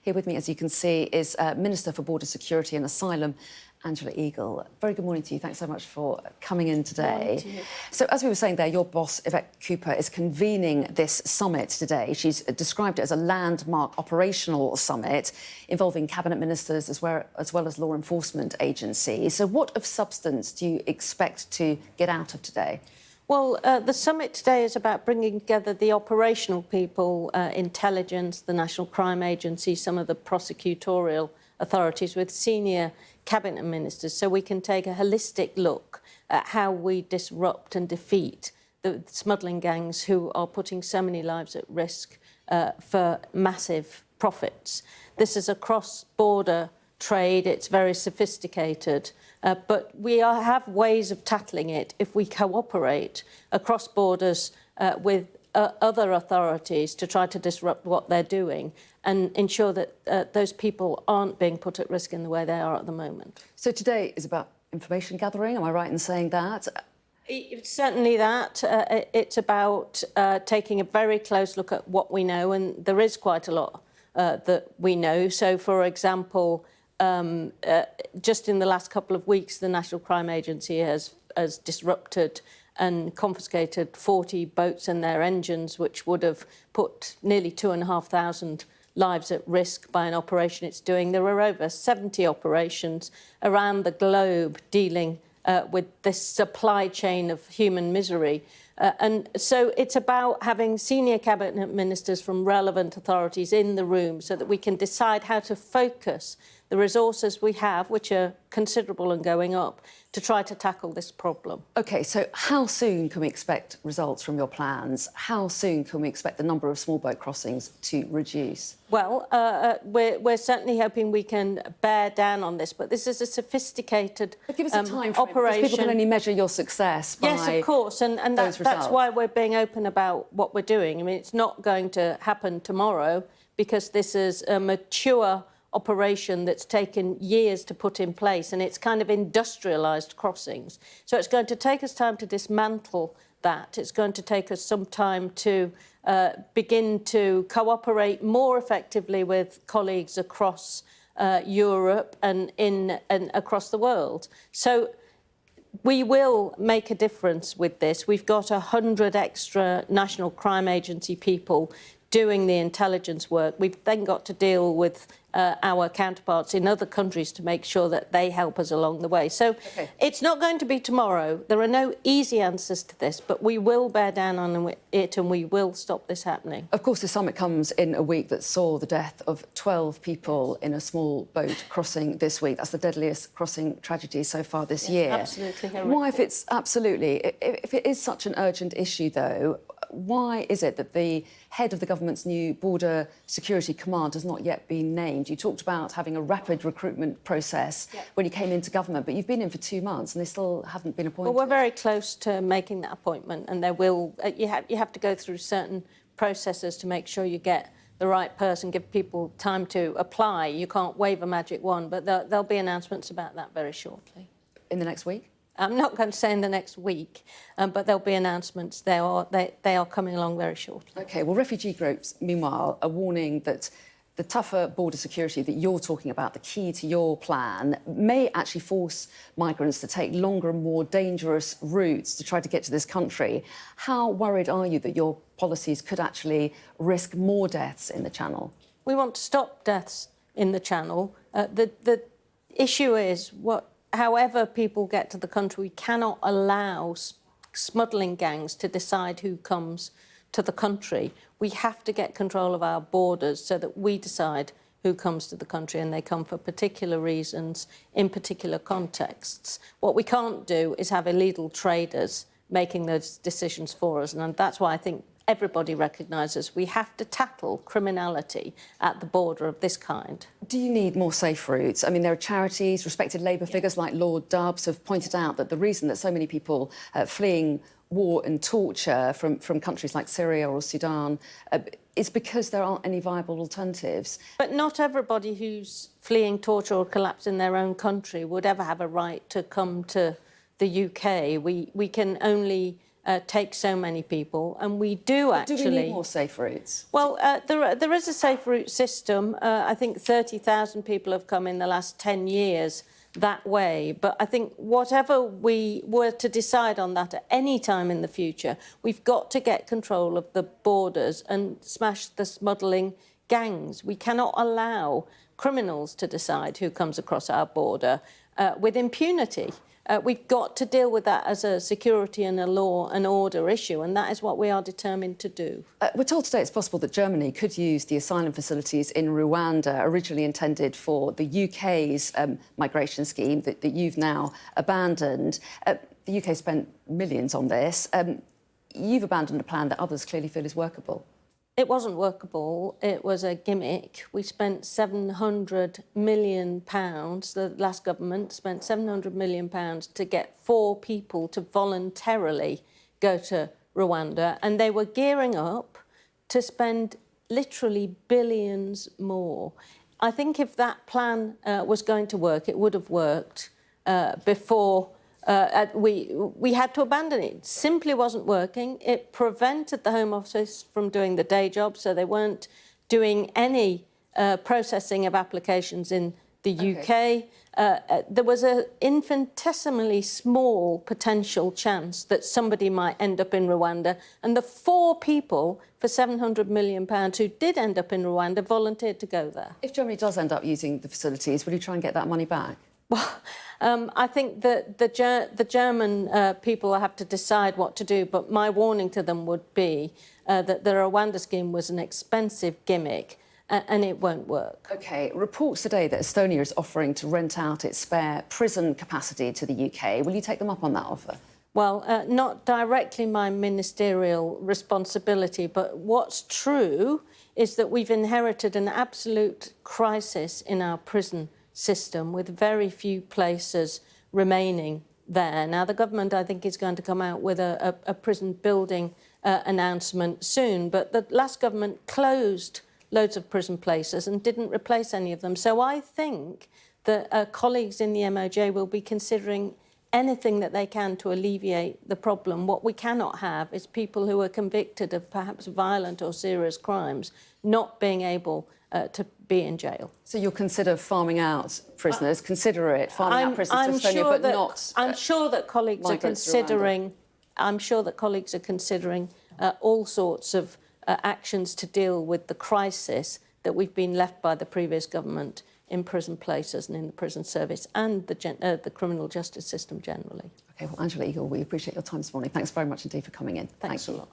Here with me, as you can see, is Minister for Border Security and Asylum, Angela Eagle. Very good morning to you. Thanks so much for coming in today. So, as we were saying there, your boss, Yvette Cooper, is convening this summit today. She's described it as a landmark operational summit involving cabinet ministers as well as law enforcement agencies. So what of substance do you expect to get out of today? Well, the summit today is about bringing together the operational people, intelligence, the National Crime Agency, some of the prosecutorial authorities with senior cabinet ministers, so we can take a holistic look at how we disrupt and defeat the smuggling gangs who are putting so many lives at risk for massive profits. This is a cross-border trade. It's very sophisticated, but we have ways of tackling it if we cooperate across borders with other authorities to try to disrupt what they're doing and ensure that those people aren't being put at risk in the way they are at the moment. So today is about information gathering, am I right in saying that? It's certainly that. It's about taking a very close look at what we know, and there is quite a lot that we know. So, for example, just in the last couple of weeks, the National Crime Agency has disrupted and confiscated 40 boats and their engines, which would have put nearly 2,500 lives at risk by an operation it's doing. There are over 70 operations around the globe dealing with this supply chain of human misery. And so it's about having senior cabinet ministers from relevant authorities in the room so that we can decide how to focus the resources we have, which are considerable and going up, to try to tackle this problem. OK, so how soon can we expect results from your plans? How soon can we expect the number of small boat crossings to reduce? Well, we're certainly hoping we can bear down on this, but this is a sophisticated give us a time frame, operation. People can only measure your success by yes, of course, and that's why we're being open about what we're doing. I mean, it's not going to happen tomorrow because this is a mature operation that's taken years to put in place, and it's kind of industrialised crossings. So it's going to take us time to dismantle that. It's going to take us some time to begin to cooperate more effectively with colleagues across Europe and across the world. So we will make a difference with this. We've got 100 extra National Crime Agency people doing the intelligence work. We've then got to deal with our counterparts in other countries to make sure that they help us along the way. So It's not going to be tomorrow. There are no easy answers to this, but we will bear down on it and we will stop this happening. Of course, the summit comes in a week that saw the death of 12 people in a small boat crossing this week. That's the deadliest crossing tragedy so far this year. Absolutely horrific. Why, if it is such an urgent issue, though, why is it that the head of the government's new Border Security Command has not yet been named? You talked about having a rapid recruitment process when you came into government, but you've been in for 2 months and they still haven't been appointed. Well, we're very close to making that appointment, and there will. You have to go through certain processes to make sure you get the right person, give people time to apply. You can't wave a magic wand, but there'll be announcements about that very shortly. In the next week? I'm not going to say in the next week, but there'll be announcements. They are coming along very shortly. OK, well, refugee groups, meanwhile, are warning that the tougher border security that you're talking about, the key to your plan, may actually force migrants to take longer and more dangerous routes to try to get to this country. How worried are you that your policies could actually risk more deaths in the Channel? We want to stop deaths in the Channel. The issue is however people get to the country, we cannot allow smuggling gangs to decide who comes to the country. We have to get control of our borders so that we decide who comes to the country, and they come for particular reasons in particular contexts. What we can't do is have illegal traders making those decisions for us, and that's why I think everybody recognises we have to tackle criminality at the border of this kind. Do you need more safe routes? I mean, there are charities, respected Labour figures like Lord Dubs have pointed out that the reason that so many people fleeing war and torture from countries like Syria or Sudan is because there aren't any viable alternatives. But not everybody who's fleeing torture or collapse in their own country would ever have a right to come to the UK. We can only take so many people, and we do actually... Do we need more safe routes? Well, there is a safe route system. I think 30,000 people have come in the last 10 years that way. But I think whatever we were to decide on that at any time in the future, we've got to get control of the borders and smash the smuggling gangs. We cannot allow criminals to decide who comes across our border with impunity. We've got to deal with that as a security and a law and order issue, and that is what we are determined to do. We're told today it's possible that Germany could use the asylum facilities in Rwanda, originally intended for the UK's migration scheme that you've now abandoned. The UK spent millions on this. You've abandoned a plan that others clearly feel is workable. It wasn't workable. It was a gimmick. We spent £700 million. The last government spent £700 million to get 4 people to voluntarily go to Rwanda, and they were gearing up to spend literally billions more. I think if that plan was going to work, it would have worked before we had to abandon it. It simply wasn't working. It prevented the Home Office from doing the day job, so they weren't doing any processing of applications in the UK. There was an infinitesimally small potential chance that somebody might end up in Rwanda, and the 4 people for £700 million who did end up in Rwanda volunteered to go there. If Germany does end up using the facilities, will you try and get that money back? Well, I think that the German people have to decide what to do, but my warning to them would be that the Rwanda scheme was an expensive gimmick and it won't work. OK, reports today that Estonia is offering to rent out its spare prison capacity to the UK. Will you take them up on that offer? Well, not directly my ministerial responsibility, but what's true is that we've inherited an absolute crisis in our prison system, with very few places remaining there. Now, the government, I think, is going to come out with a prison building announcement soon, but the last government closed loads of prison places and didn't replace any of them. So I think that colleagues in the MOJ will be considering anything that they can to alleviate the problem. What we cannot have is people who are convicted of perhaps violent or serious crimes not being able to be in jail. So you'll consider farming out prisoners, farming out prisoners to Estonia, but not... I'm sure that colleagues are considering... I'm sure that colleagues are considering all sorts of actions to deal with the crisis that we've been left by the previous government in prison places and in the prison service and the criminal justice system generally. OK, well, Angela Eagle, we appreciate your time this morning. Thanks very much indeed for coming in. Thanks a lot.